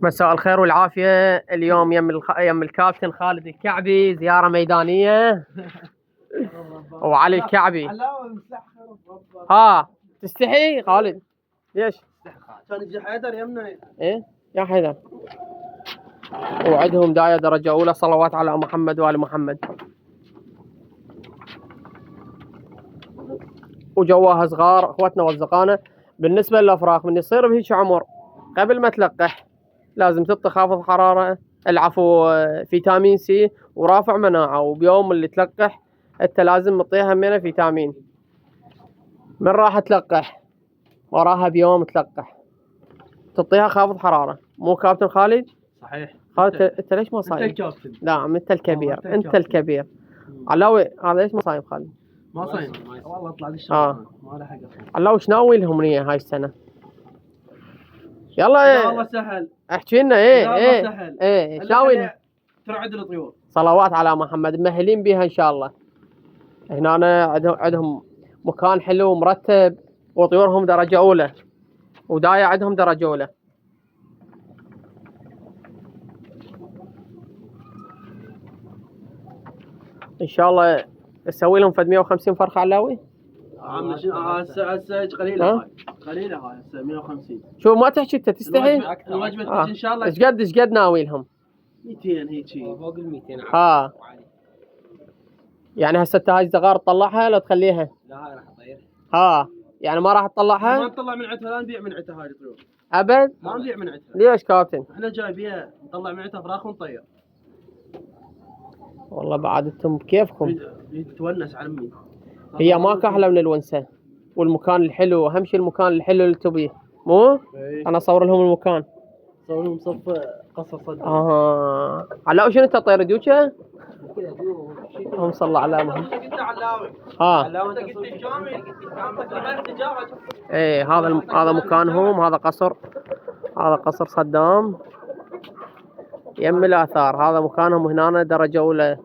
مساء الخير والعافية. اليوم يم الكابتن خالد الكعبي زيارة ميدانية وعلي الكعبي. ها تستحي خالد؟ ليش؟ كان يجي حيدر يمنا. ايه يا حيدر. وعدهم داية درجة أولى، صلوات على محمد وآل محمد. وجواها صغار اخوتنا والزقانة. بالنسبة للأفراخ من يصير بهيك عمر قبل ما تلقح لازم تعطي خافض حرارة، العفو فيتامين سي ورافع مناعة. وبيوم اللي تلقح انت لازم تعطيها من فيتامين. من راح تلقح وراها بيوم تلقح تعطيها خافض حرارة. مو كابتن خالد؟ صحيح. خالد انت ليش ما صايم؟ انت الكابتن. لا انت الكبير، انت الكبير. علاوي هذا ليش ما صايم خالد؟ ما صايم والله اطلع لي الشغل. ما له حق. علاوي وش ناوي لهم هاي السنة؟ يلا والله سهل. احكي لنا. ايه سهل. ايه ايش ناوي لهم؟ ترعد الطيور. صلوات على محمد، مهلين بيها ان شاء الله. هنا عندهم مكان حلو ومرتب، وطيورهم درجة أولى، وداية عندهم درجة أولى. إن شاء الله تسوي لهم فد 150 فرخة علاوي. هسه قليلة هاي. قليلة هاي هسه 150. شو ما تحكي انت تستحي؟ الوجبة ان شاء الله. ايش قد ناوي لهم؟ 200 هيك فوق ال 200. يعني هسه هاي الزغار تطلعها لو تخليها؟ لا هاي راح اطير. يعني ما راح تطلعها؟ ما نطلع من عندها، لا نبيع من عندها هاي الطيور. ابد؟ ما نبيع من عندها. ليش كابتن؟ احنا جايبيها نطلع من عندها فراخ ونطير. والله بعد انتم بكيفكم. تونس عمي. هي ماك احلى من الونسه والمكان الحلو. اهم شيء المكان الحلو اللي تبيه، مو؟ انا اصور لهم المكان. صور لهم صف قصر صدق. علاوي شنو انت طير ديوكه؟ اللهم صل على محمد. انت علاوي. علاوي انت قلت كامل. ايه هذا مكانهم. هذا قصر صدام يم الاثار. هذا مكانهم هنا درجه اولى.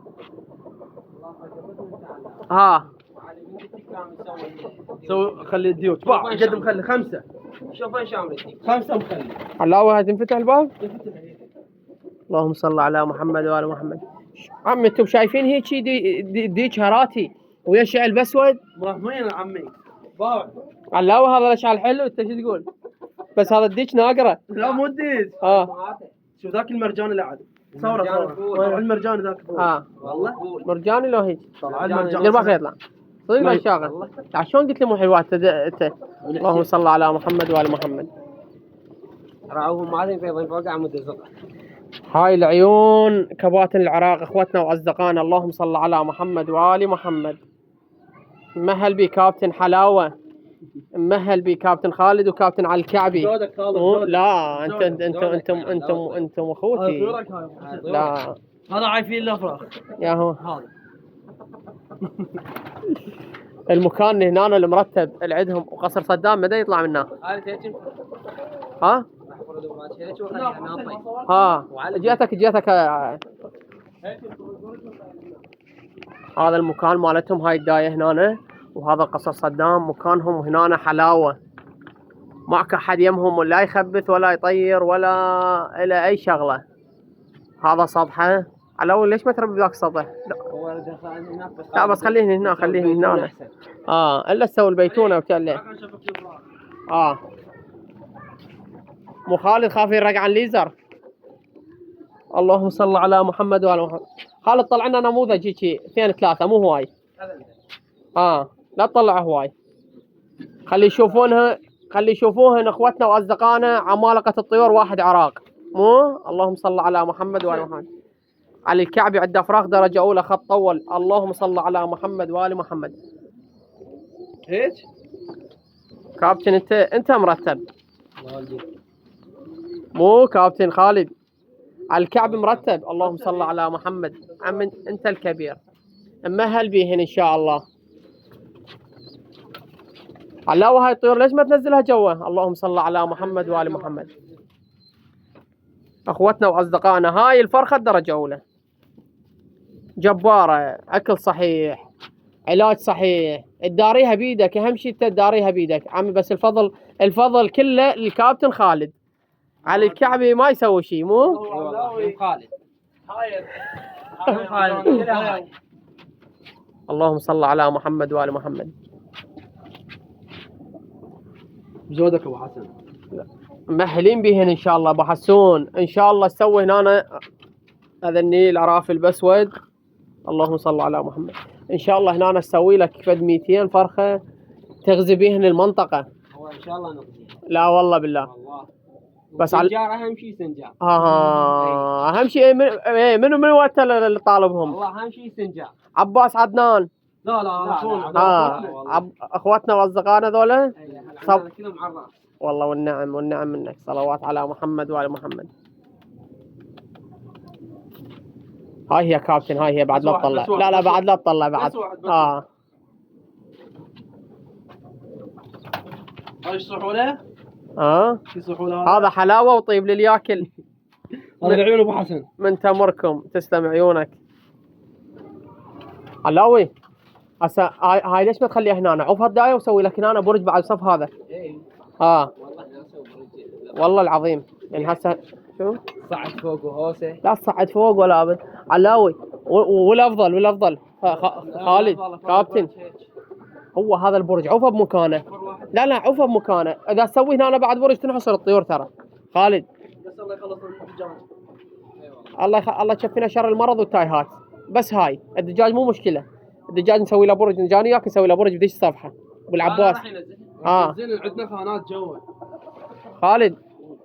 سوي خلي الديوت باع قد مخلي 5. شوف ايش عامل 5 مخلي. علاوي هاي تنفتح الباب؟ اللهم صل على محمد وآل محمد. عمي انتم شايفين هيك ديك هراتي ويا شعل باسود؟ مرحمين يا عمي. باع. علاوي هذا الاشعال حلو. انت شو تقول؟ بس هذا الديك ناقره. لا مو الديك. شوف ذاك المرجان اللي عاد. صوره طلع المرجان ذاك. والله مرجاني لو هيك. طلع المرجان. دير بالك يطلع. صدق ما شاغل. شلون قلت لي مو حلوات انت؟ اللهم صل على محمد وآل محمد. راعوهم مالين في فوق عمود الزقر. هاي العيون كباتن العراق اخوتنا واصدقائنا. اللهم صل على محمد وآل محمد. مهل بي كابتن حلاوه، مهل بي كابتن خالد وكابتن علي الكعبي. لا انتم اخوتي. لا هذا عايفين الافراخ. يا هو هذا المكان هنا المرتب اللي عندهم. وقصر صدام متى يطلع منه؟ جيتك هذا المكان مالتهم. هاي الداية هنا، وهذا قصر صدام مكانهم. هنا حلاوة، معك أحد يمهم لا يخبث ولا يطير ولا إلى أي شغلة. هذا سطحه. علاوي ليش ما تربي ذاك السطح؟ لا بس خليه هنا، خليه هنا. إلا تسوي البيتونة وتله. مو خالد خاف يرق عن ليزر. اللهم صل على محمد وعلى محمد. خالد طلع لنا نموذج هيك 2 3 مو هواي. لا تطلع هواي. خلي يشوفوهن اخوتنا واصدقائنا عمالقة الطيور واحد عراق، مو؟ اللهم صل على محمد وعلى محمد. علي الكعبي عنده فراخ درجة أولى خط طول. اللهم صل على محمد وآل محمد. هيك كابتن انت مرتب، مو كابتن خالد. على الكعب مرتب. اللهم صل على محمد. عم انت الكبير. مهل بيهن ان شاء الله. علاوي هاي الطيور ليش ما تنزلها جوا؟ اللهم صل على محمد وآل محمد. اخوتنا واصدقائنا هاي الفرخة درجة أولى جبارة، اكل صحيح، علاج صحيح، تداريها بيدك. اهم شيء تداريها بيدك عمي. بس الفضل كله للكابتن خالد. علي الكعبي ما يسوي شيء مو؟ اي والله خالد هاي اللهم صل على محمد وآل محمد. بزودك ابو حسن. مهلين بهن ان شاء الله ابو حسون، ان شاء الله تسوي هنا هذا النيل عرافي البسود. اللهم صل على محمد. ان شاء الله هنا نسوي لك فد 200 فرخه تغذي بهن المنطقه. هو ان شاء الله نقضي. لا والله بالله. والله بس على سنجار اهم شيء سنجار. اهم شيء من وقت اللي طالبهم؟ والله اهم شيء سنجار. عباس عدنان. لا اخواتنا واصدقائنا ذولا. صب كلهم على الراس. والله والنعم منك. صلوات على محمد وعلى محمد. هاي هي كابتن، هاي هي بعد لا تطلع. لا بعد لا تطلع بعد. هاي يصحوا له؟ يصحوا له هذا حلاوه وطيب للياكل. هذا العيون ابو حسن. من تمركم تسلم عيونك. علاوي هسه هاي ليش ما تخليها هنا؟ عوف هالدايه وسوي لك هنا برج بعد صف هذا. اي والله ناسه برج. والله العظيم يعني هسه شو؟ صعد فوق وهوسه. لا تصعد فوق ولا ابد. علاوي والافضل خالد كابتن، هو هذا البرج عوفه بمكانه. لا عوفه بمكانه. اذا تسوي هنا بعد برج تنحصر الطيور ترى خالد. بس الله يخلص الدجاج. الله يكفينا شر المرض والتايهات. بس هاي الدجاج مو مشكله. الدجاج نسوي له برج، نجاني وياك نسوي له برج بديش صفحه بالعباس. زين عندنا خانات جوا. خالد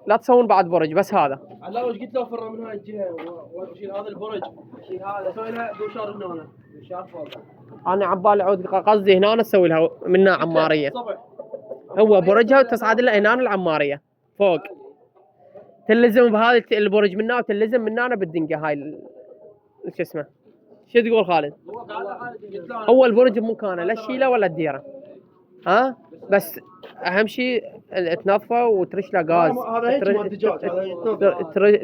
لا تسوون بعد برج بس هذا. علاوي ايش قلت له فرع من هاي الجهه واشيل هذا البرج، اشيل هذا اسوي لها دوشار هنا دوشار فوق. انا عبالي عود قصدي هنا نسوي لها منها عماريه. هو برجها وتصعد لها هنا العماريه فوق. تلزم بهذا البرج منها وتلزم منها بالدنقه هاي شو اسمه. شو تقول خالد؟ هو البرج بمكانه لا تشيله ولا تديره. بس اهم شيء تنظفه وترش له غاز. هذا هيك مال الدجاج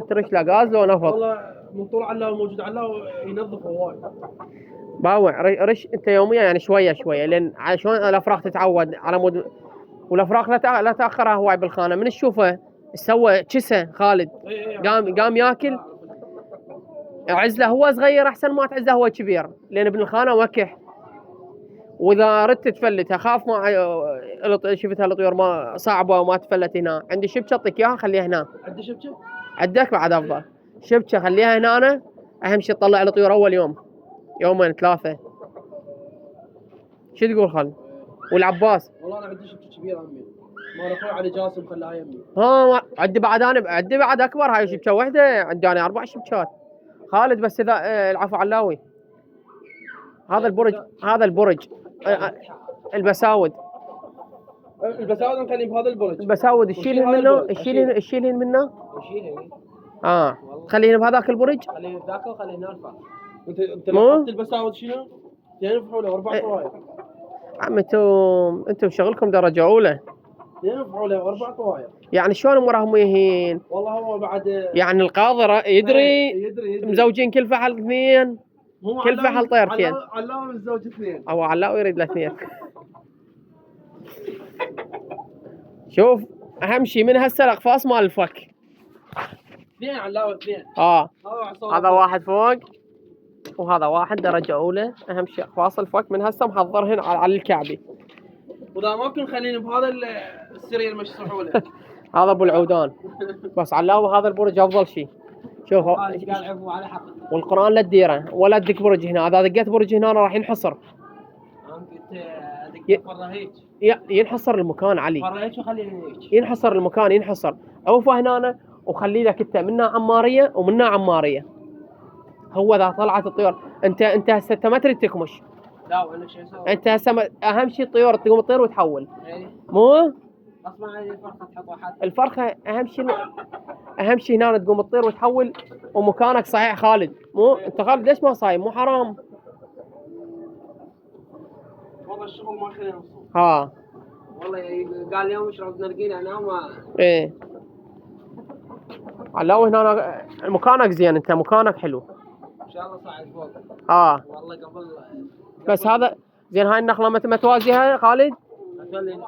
ترش له غاز لو نفض. والله من طول علاوي موجود علاوي ينظف هواي. باوع رش انت يوميا يعني شويه لان شلون الافراخ تتعود على مود. والافراخ لا تاخرها هواي بالخانه. من تشوفه سوى كسه خالد قام ياكل. عزله هو صغير احسن ما تعزله هو كبير، لان ابن الخانه وكح. واذا ردت تفلتها خاف ما شفتها الطيور ما صعبه وما تفلت هنا. عندي شبكه اعطيك اياها خليها هنا. عندي شبكه؟ عندك بعد افضل. شبكه خليها هنا. أنا اهم شيء تطلع الطيور اول يوم يومين 3. شو تقول خالد؟ والعباس؟ والله انا عندي شبكه كبيره عمي. مال اخوي علي جاسم خلاها يمي. عندي بعد عندي بعد اكبر. هاي شبكه واحده. عندي انا 4 شبكات خالد. بس اذا العفو علاوي هذا البرج البساود نخليه بهذا البرج. البساود تشيلهن منه. خليهن بهذاك البرج. خليه بذاك وخليه هنا الفرق. انت لو البساود شنو؟ 2 فحوله و4 طواير. عم انتم شغلكم درجه اولى. 2 فحوله و4 طواير. يعني شلون وراهم يهين؟ والله هو بعد يعني القاضي يدري مزوجين كل فحل 2. كل فحل طيرتين. علاوي متزوج 2. او علاوي يريد له 2. شوف اهم شيء من هسه الاقفاص مال الفك. 2 علاوي 2. هذا واحد فوق وهذا واحد درجه اولى. اهم شيء اقفاص الفك من هسه محضرهن على الكعبي. واذا ممكن خليني بهذا السرير مش صحوله. هذا ابو العودان. بس علاوي هذا البرج افضل شيء. شوف قال عفو على حق. والقران لا تديره ولا تدق برج هنا. اذا دقيت برج هنا راح ينحصر. ينحصر المكان علي. فريت وخليه هيك. ينحصر المكان ينحصر. عوفه هنا وخلي لك انت منها عماريه ومنها عماريه. هو اذا طلعت الطيور انت هسه ما تريد تكمش. لا ولا شيء اسوي. انت هسه اهم شيء الطيور تقوم تطير وتحول. مو اصلا هذه الفرخه تحط واحد. الفرخه اهم شيء هنا تقوم تطير وتحول. ومكانك صحيح خالد. مو انت خالد ليش ما صايم؟ مو حرام. والله الشغل ما يخلينا نصوم. والله قال اليوم اشرب نرقينا انا ما. ايه علاوي هنا مكانك زين. انت مكانك حلو ان شاء الله صاعد فوق. والله قبل بس هذا زين. هاي النخله ما توازيها خالد. اتولي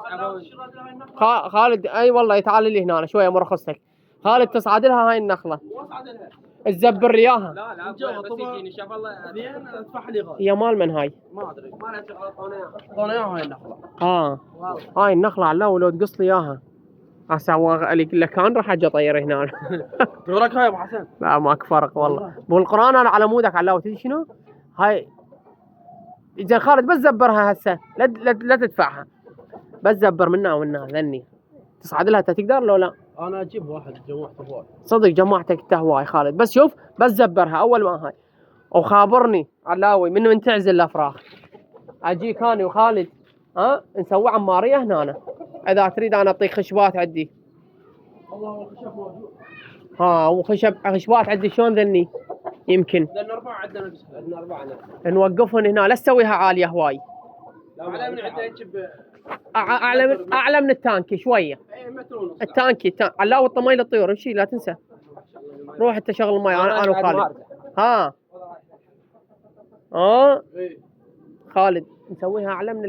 خالد اي والله تعال لي هنا شويه مرخصتك. خالد تصعد لها هاي النخله، واصعد لها. تزبر لي اياها. لا لا الجو بس طبعا. يجيني شاف الله زين ادفع لي غالي. هي مال من هاي؟ ما ادري. ما لها شغله طونيه. اعطونا اياها هاي النخله. والله هاي النخله على ولو تقص لي اياها هسه اللي كان راح اجي اطير هنا. دورك هاي ابو حسن. لا ماك فرق والله. بالقران انا على مودك علاوي تدري شنو؟ هاي زين خالد بس زبرها هسه لا تدفعها. بس زبر منها ومنها ذني. تصعد لها تقدر لو لا؟ انا اجيب واحد جمعته هواي. صدق جماعتك انت هواي خالد. بس شوف بس زبرها اول ما هاي وخابرني علاوي من تعزل الافراخ اجيك اني وخالد نسوي عماريه هنا اذا تريد انا اعطيك خشبات عندي. والله الخشب موجود. وخشبات عندي شلون ذني يمكن لان 4 عندنا بس. عندنا 4 ناس. نوقفهم هنا لا تسويها عاليه هواي. على من عنده يجيب اعلى من التانكي شويه. اي متر ونص. التانكي علاوي الطمي للطيور امشي لا تنسى. روح انت شغل المي انا وخالد. ها إيه. خالد نسويها اعلى من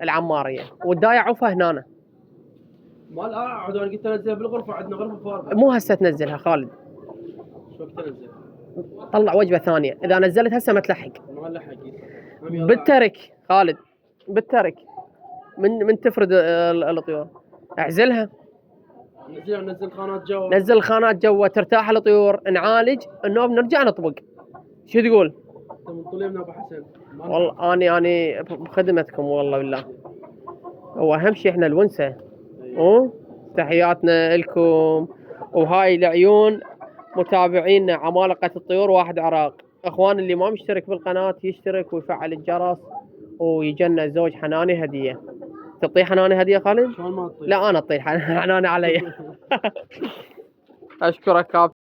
العماريه والداية عفها هنا. مال اقعد انا قلت انزلها بالغرفه عندنا غرفه فارغه. مو هسه تنزلها خالد. شو وقت انزل؟ طلع وجبه ثانيه اذا نزلت هسه ما تلحق. ما لحق. بالترك خالد بالترك من تفرد الطيور اعزلها. نزل خانات جوا. نزل الخانات جوا ترتاح الطيور نعالج النوم نرجع نطبق. شو تقول؟ انت من طليمنا ابو حسن. والله اني بخدمتكم والله بالله. هو اهم شيء احنا الونسه. تحياتنا لكم. وهاي العيون متابعينا عمالقة الطيور واحد عراق. اخوان اللي ما مشترك بالقناة يشترك ويفعل الجرس ويجنا زوج حناني هدية. تعطيه حناني هدية خالد؟ شلون ما تطير؟ لا انا اعطيه حناني علي. اشكرك كابتن.